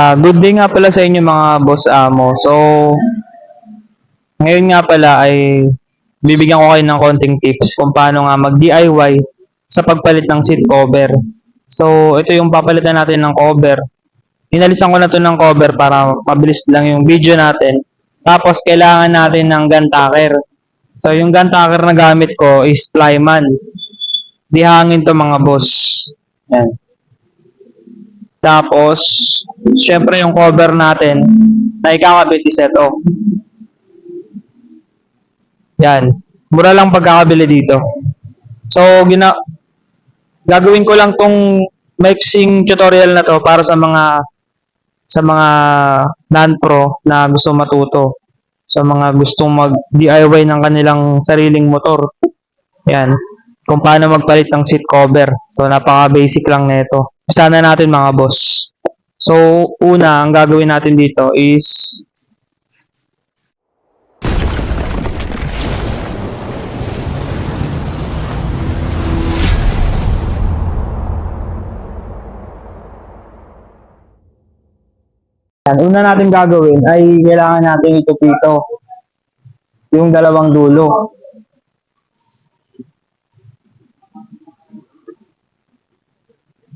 Good day nga pala sa inyo mga boss amo. So, ngayon nga pala ay bibigyan ko kayo ng konting tips kung paano nga mag-DIY sa pagpalit ng seat cover. So, ito yung papalitan natin ng cover. Inalisan ko na to ng cover para mabilis lang yung video natin. Tapos, kailangan natin ng gun tacker. So, yung gun tacker na gamit ko is Flyman. Di hangin to mga boss. Yan. Tapos, syempre yung cover natin na ikakabit is ito. Yan. Mura lang pagkakabili dito. So, gagawin ko lang tong mixing tutorial na to para sa mga non-pro na gusto matuto. Sa mga gustong mag-DIY ng kanilang sariling motor. Yan. Kung paano magpalit ng seat cover. So, napaka-basic lang nito. Sana natin mga boss. So, una, ang gagawin natin dito is una natin gagawin ay kailangan natin itupito yung dalawang dulo.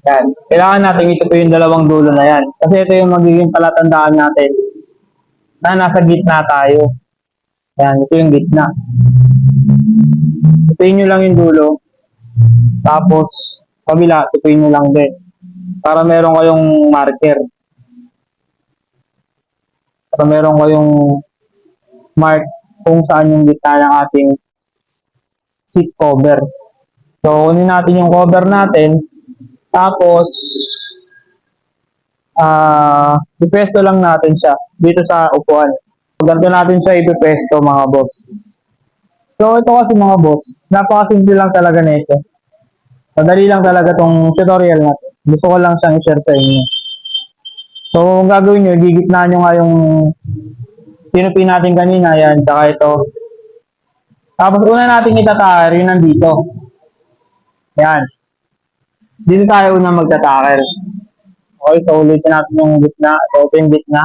Yan. Kailangan natin itupo yung dalawang dulo na yan. Kasi ito yung magiging palatandaan natin na nasa gitna tayo. Yan, ito yung gitna. Tupuin nyo lang yung dulo. Tapos, kabila, tupuin nyo lang din. Para meron kayong marker. Para meron kayong mark kung saan yung gitna ng ating seat cover. So, kunin natin yung cover natin. Tapos, ipesto lang natin siya dito sa upuan. Ganito natin siya ipesto mga boss. So, ito kasi mga boss, napakasimple lang talaga nito. Madali lang talaga tong tutorial natin. Gusto ko lang siyang i-share sa inyo. So, ang gagawin nyo, gigitnaan nyo nga yung tinupi natin kanina, yan, tsaka ito. Tapos, una natin itatahir, yun nandito. Yan. Dito tayo unang magtataker. Okay, so ulitin natin yung gitna. So, ito yung gitna.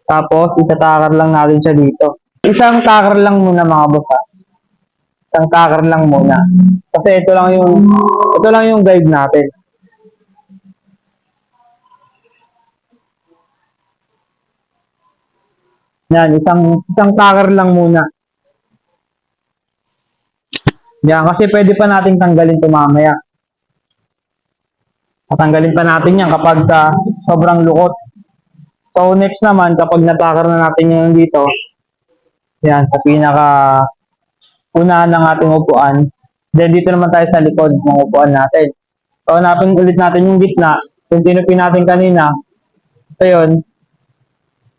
Tapos, itataker lang natin siya dito. Isang taker lang muna mga boss ha. Isang taker lang muna. Kasi ito lang yung guide natin. Yan, isang taker lang muna. Yan, kasi pwede pa nating tanggalin ito mamaya. Tatanggalin pa natin yan kapag sobrang lukot. So, next naman, kapag natakar na natin yung dito, yan, sa pinaka unahan ng ating upuan, then dito naman tayo sa likod ng upuan natin. So, hanapin ulit natin yung gitna, yung tinupi natin kanina, ito yun.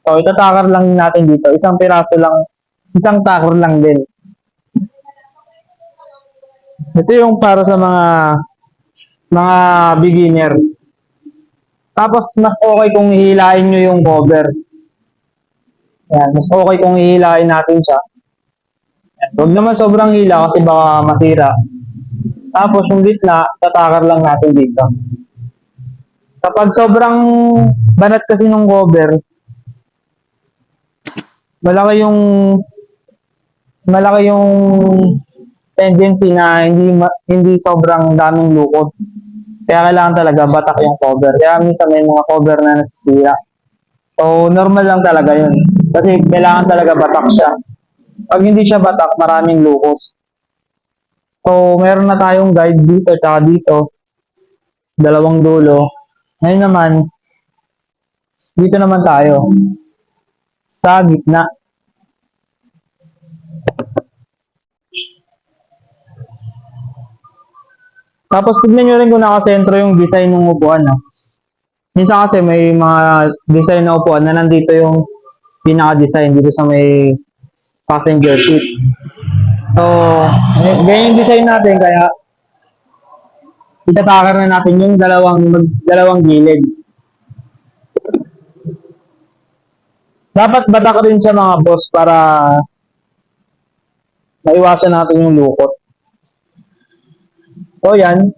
So, itatakar lang natin dito, isang piraso lang, isang takar lang din. Ito yung para sa mga beginner. Tapos, mas okay kung hihilain nyo yung cover. Yan, mas okay kung hihilain natin siya. Yan, huwag naman sobrang hila kasi baka masira. Tapos, yung gitna, tatakar lang natin dito. Kapag sobrang banat kasi ng cover, malaki yung tendency na hindi sobrang daming lukot. Kaya kailangan talaga batak yung cover. Kaya minsan may mga cover na nasisira. So, normal lang talaga yun. Kasi kailangan talaga batak siya. Pag hindi siya batak, maraming lukot. So, meron na tayong guide dito at dito. Dalawang dulo. Ngayon naman, dito naman tayo. Sa gitna. Tapos tignan nyo rin kung nakasentro yung design ng upuan. Minsan kasi may mga design na upuan na nandito yung pinaka-design dito sa may passenger seat. So, ganyan yung design natin kaya itatakar na natin yung dalawang gilid. Dapat batak rin siya mga boss para maiwasan natin yung lukot. So yan,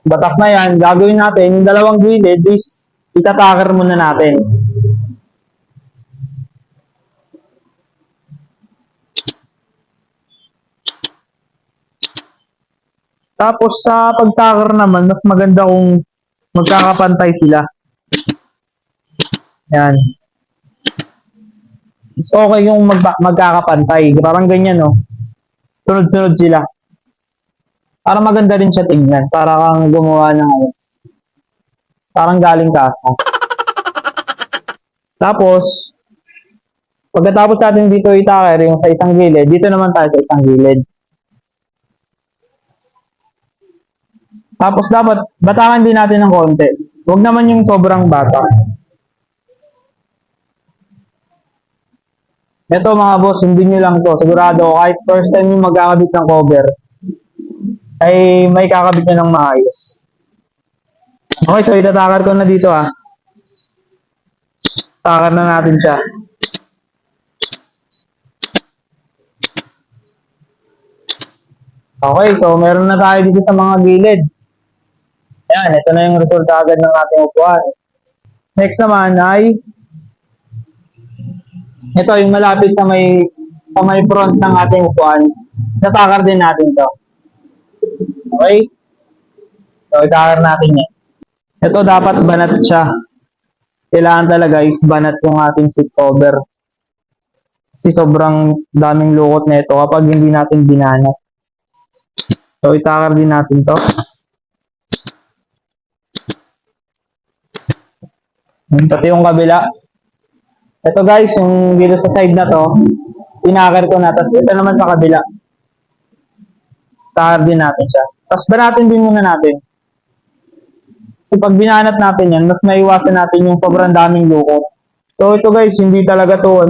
batak na yan. Gagawin natin, yung dalawang gilid is itataker muna natin. Tapos sa pag-taker naman, mas maganda kung magkakapantay sila. Yan. So, okay yung magkakapantay. Parang ganyan, no? Sunod-sunod sila. Para maganda rin siya tingnan. Para kang gumawa ng ano. Parang galing kasa. Tapos, pagkatapos natin dito itaker yung sa isang gilid, dito naman tayo sa isang gilid. Tapos dapat, batakan din natin ng konti. Huwag naman yung sobrang bata. Ito mga boss, hindi nyo lang to. Sigurado, kahit first time yung magkakabit ng cover, ay may kakabit nyo ng maayos. Okay, so itatakar ko na dito ah. Takar na natin siya. Okay, so meron na tayo dito sa mga gilid. Ayan, ito na yung resulta agad ng ating upuan. Next naman ay ito yung malapit sa may front ng ating upuan. Tatakar din natin to. Okay? So, itakar natin yan. Ito dapat banat siya. Kailangan talaga is banat yung ating seat cover. Kasi sobrang daming lukot na ito kapag hindi natin binanat. So, itakar din natin to. Pati yung kabila. Ito guys, yung dito sa side na to, tinakar ko na. Tapos ito naman sa kabila. Takar din natin siya. Tapos banatin din muna natin. Kasi pag binanat natin yan, mas naiwasan natin yung sobrang daming lukot. So ito guys, hindi talaga to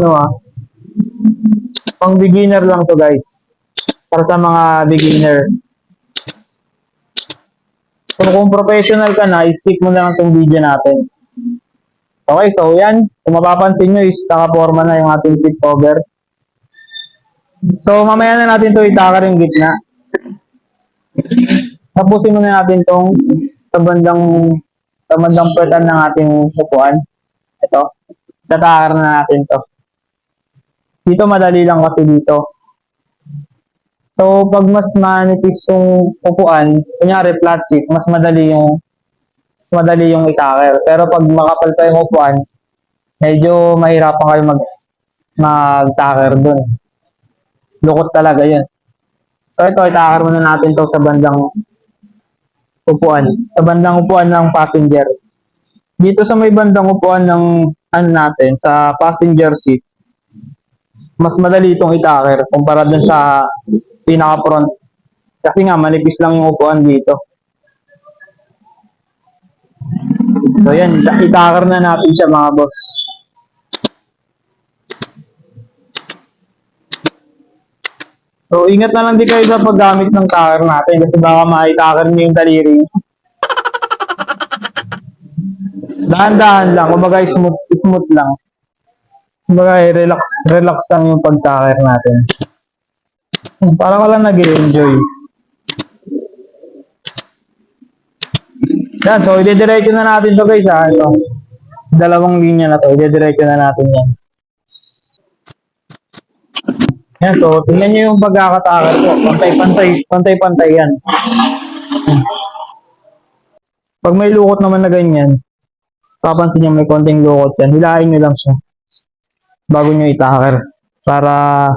pang beginner lang to guys. Para sa mga beginner. So kung professional ka na, skip mo na lang itong video natin. Okay, so yan. Kung mapapansin nyo is nakaporma na yung ating seat cover. So mamaya na natin to itakar yung gitna. Tapusin muna natin tong sa bandang puwetan ng ating upuan. Ito. Tatakar na natin to. Dito madali lang kasi dito. So pag mas manipis yung upuan, kunyari flat seat, mas madali yung itakar. Pero pag makapal pa yung upuan, medyo mahirapan kayo mag-takar dun. Lukot talaga yun. So ito, itakar muna natin to sa bandang upuan. Sa bandang upuan ng passenger. Dito sa may bandang upuan ng natin, sa passenger seat, mas madali itong itakar kumpara dun sa pinaka-front. Kasi nga, manipis lang yung upuan dito. So yan, itakar na natin siya mga boss. So ingat na lang din kayo sa paggamit ng takar natin kasi baka maitakar niyo yung daliri. Dahan-dahan lang, kumbaga smooth lang. Kumbaga relax lang yung pagtakar natin. Para ka lang nag-enjoy. Yan, so idediretso na natin to guys ha. Ito. Dalawang linya na to, idediretso na natin yan. Yan, so tingnan nyo yung pagkakatakar ko. Pantay-pantay yan. Pag may lukot naman na ganyan, papansin nyo may konting lukot yan, hilahin nyo lang siya bago nyo itakar para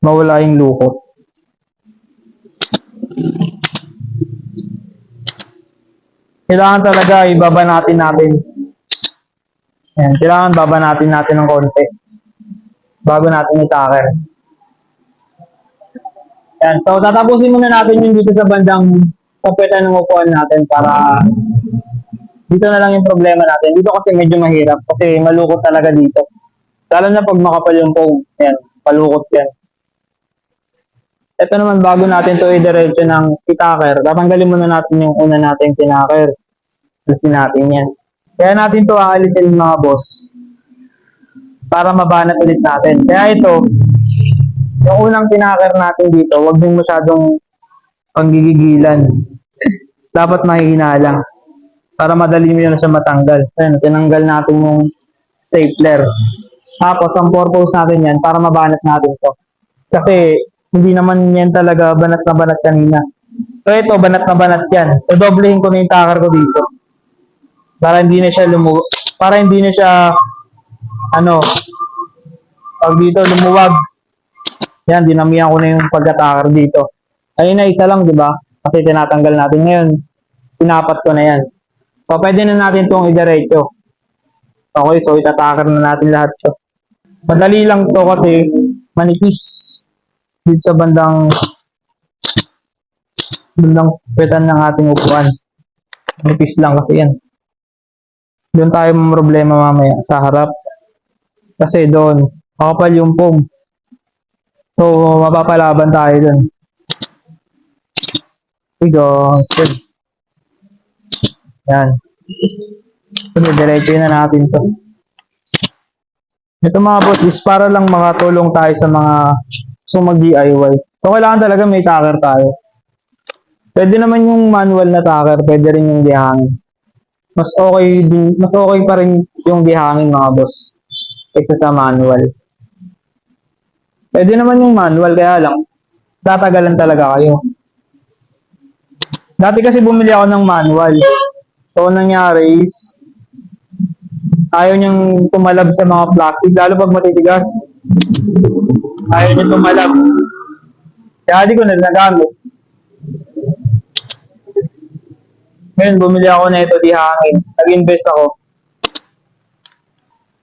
mawala yung lukot. Kailangan talaga ibabanatin natin. Yan, kailangan babanatin natin ng konti bago natin itakar. Yan, so tatapusin muna natin yung dito sa bandang kapitan ng upuan natin para dito na lang yung problema natin. Dito kasi medyo mahirap kasi malukot talaga dito. Lalo na pag makapal yung foam. Yan, palukot yan. Ito naman bago natin to i-diretso ng itakar, tatanggalin muna natin yung una natin tinakar. Alisin natin yan. Kaya natin to aalisin mga boss para mabanat ulit natin. Kaya ito, yung unang tinakar natin dito, huwag yung masyadong panggigigilan. Dapat mahihina lang. para madali mo na siya matanggal. Ayun, tinanggal natin yung stapler. Tapos, ang purpose natin yan, para mabanat natin to. Kasi, hindi naman yan talaga banat na banat kanina. So, ito, banat na banat yan. So, doblehin ko na yung takar ko dito. Para hindi na siya para hindi na siya, ano, pag dito lumuwag. Yan, dinamihan ko na yung pagkatakar dito. Ayun na, isa lang, di ba? Kasi tinatanggal natin ngayon. Pinapat ko na yan. So, pwede na natin itong idiretso. Okay, so itatakar na natin lahat to. Madali lang to kasi manipis dito sa bandang petan ng ating upuan. Manipis lang kasi yan. Doon tayo problema mamaya sa harap. Kasi doon, makapal yung foam. So, mapapalaban tayo doon. Sige. Yan. Diretso na natin to. Ito mga boss is para lang makatulong tayo sa mga mag-DIY. So, kailangan talaga may tacker tayo. Pwede naman yung manual na tacker, pwede rin yung dihangin. Mas okay pa rin yung dihangin mga boss kaysa sa manual. Pwede naman yung manual, kaya lang tatagalan talaga kayo. Dati kasi bumili ako ng manual. So, nangyari is ayaw niyang tumalab sa mga plastic, lalo pag matitigas. Ayaw niya tumalab. Kaya di ko na nagamit. Ngayon, bumili ako na ito di hangin. Nag-invest ako.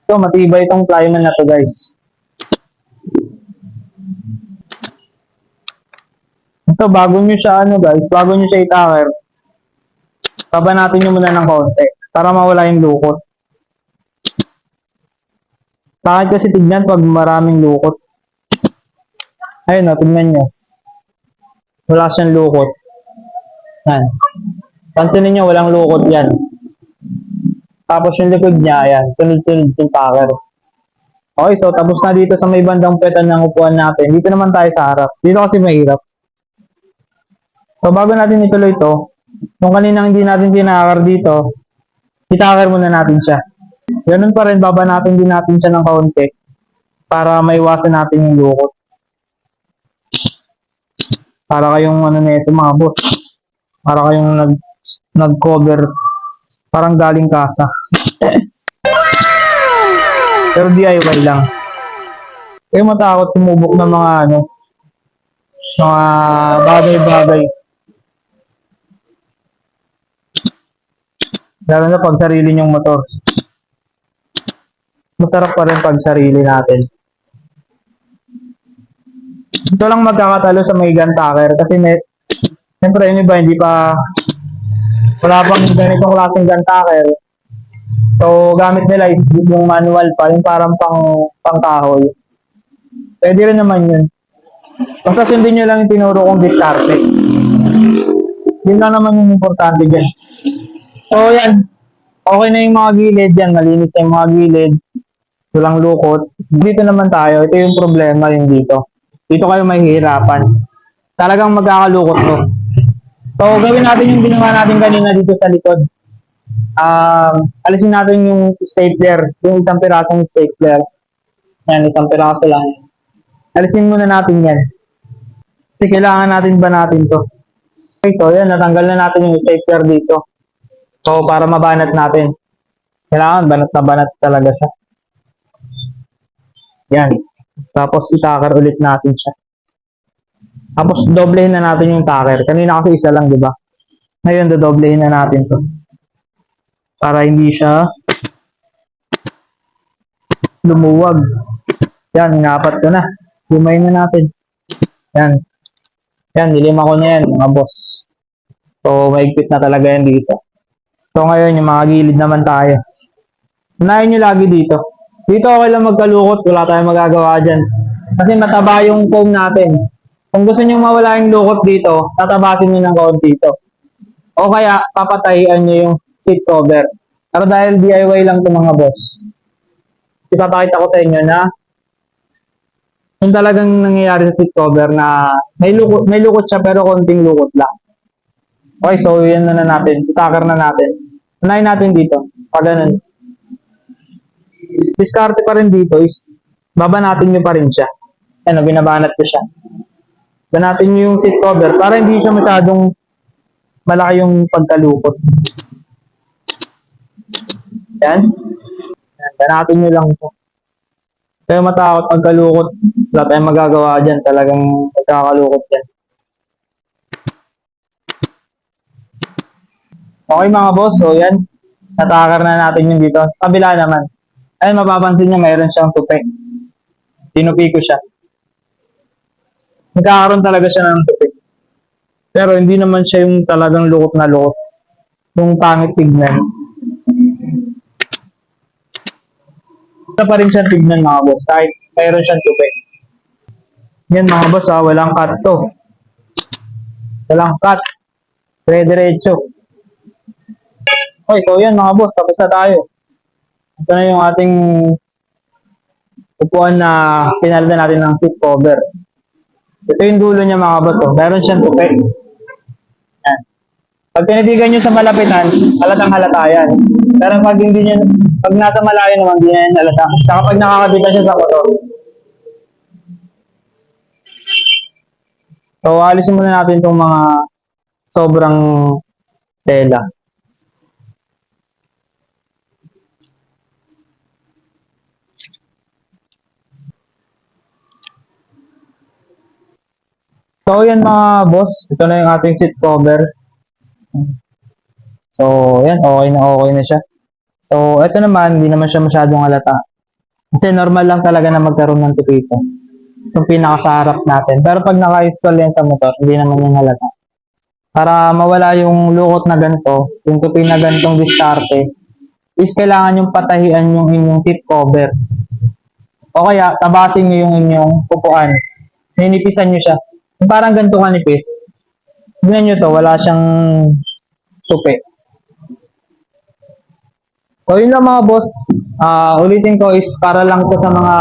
So, matibay itong plyman na to guys. Ito, bago nyo siya bago nyo siya itaker, babanatin nyo muna ng konti para mawala yung lukot. Bakit kasi tignan pag maraming lukot? Ayun o, tignan nyo. Wala siyang lukot. Yan. Pansinin nyo, walang lukot yan. Tapos yung likod niya, ayan, sunod-sunod yung taker. Okay, so tapos na dito sa may bandang petan ng upuan natin. Dito naman tayo sa harap. Dito kasi mahirap. So bago natin ituloy to, kung kaninang hindi natin tinakar dito, itakar muna natin siya. Ganun pa rin, babanatin din natin siya ng kaunti para maiwasan natin yung lukot. Para kayong nito mga boss. Para kayong nag-cover. Parang galing kasa. Pero DIY lang. Kayo matakot tumubok ng mga mga bagay-bagay. Lalo na pag sarili nyong motor. Masarap pa rin pag sarili natin. Ito lang magkakatalo sa may gun tacker kasi siyempre yun iba, wala pang ganitong klaseng gun tacker. So, gamit nila is yung manual pa, yung parang pang-kahoy. Pwede rin naman yun. Basta sundin nyo lang yung tinuro kong diskarte. Yun lang naman yung importante dyan. So, yan. Okay na yung mga gilid yan. Malinis na yung mga gilid. Walang lukot. Dito naman tayo. Ito yung problema yung dito. Dito kayo mahihirapan. Talagang magkakalukot to. So, gawin natin yung ginawa natin kanina dito sa likod. Alisin natin yung stapler. Yung isang pirasong stapler. Yan, isang piraso lang. Alisin muna natin yan. Kasi kailangan natin ba natin to. Okay, so yan. Natanggal na natin yung stapler dito. So, para mabanat natin. Kailangan, banat na banat talaga siya. Yan. Tapos, itakar ulit natin siya. Tapos, doblehin na natin yung taker. Kanina kasi isa lang, di ba? Ngayon, dodoblehin na natin to. Para hindi siya lumuwag. Yan, inapat ko na. Lumayin na natin. Yan. Yan, nilima ko na yan, mga boss. So, maigpit na talaga yan dito. So, ngayon, yung mga gilid naman tayo. Unahin nyo lagi dito. Dito okay lang magkalukot. Wala tayong magagawa dyan. Kasi mataba yung foam natin. Kung gusto nyo mawala yung lukot dito, tatabasin nyo ng kaunti dito. O kaya, papatayin nyo yung seat cover. Pero dahil DIY lang ito mga boss, ipapakita ko sa inyo na yung talagang nangyayari sa seat cover na may lukot siya pero konting lukot lang. Okay, so yan na natin. Itakar na natin. Unahin natin dito. Pag ganun. Diskarte pa rin dito is babanatin nyo pa rin siya. Ano, binabanat ko siya. Banatin nyo yung seat cover para hindi siya masyadong malaki yung pagkalukot. Yan. Yan. Banatin nyo lang ito. Kaya matakot pagkalukot. Wala tayong magagawa dyan. Talagang pagkakalukot yan. Okay mga boss, so yan. Natakar na natin yung dito. Kabila naman. Ayun, mapapansin niya mayroon siyang tupi. Tinupi ko siya. Nagkakaroon talaga siya ng tupi. Pero hindi naman siya yung talagang lukot na lukot. Yung pangit tignan. Ito pa rin siyang tignan mga boss. Kahit mayroon siyang tupi. Yan mga boss, walang cut to. Walang cut. Dire-diretso. Okay, so yan mga boss, tapos na tayo. Ito na yung ating upuan na pinalitan natin ng seat cover. Ito yung dulo niya mga boss. Meron siyang tupi. Yan. Pag tinitigan nyo sa malapitan, halatang halata yan. Pero pag hindi nyo, pag nasa malayo naman, hindi na yan halata. Saka pag nakakabita siya sa motor. So, alisin muna natin itong mga sobrang tela. So, yan mga boss. Ito na yung ating seat cover. So, yan. Okay na siya. So, ito naman, hindi naman siya masyadong halata. Kasi normal lang talaga na magkaroon ng tupito. Yung pinakasarap natin. Pero pag naka-install yan sa motor, hindi naman yan halata. Para mawala yung lukot na ganito, yung tupi na ganitong diskarte, is kailangan yung patahian yung inyong seat cover. O kaya, tabasin nyo yung inyong upuan. Ninipisan nyo siya. Parang ganito kanipis. Tignan nyo to, wala siyang tupi. So yun lang mga boss. Ulitin ko is para lang to sa mga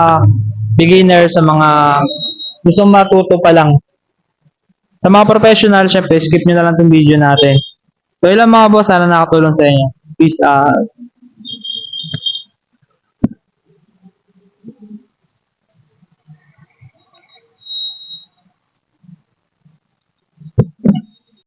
beginner, sa mga gusto matuto pa lang. Sa mga professional, syempre skip nyo na lang itong video natin. So yun lang mga boss, sana nakatulong sa inyo. Peace out.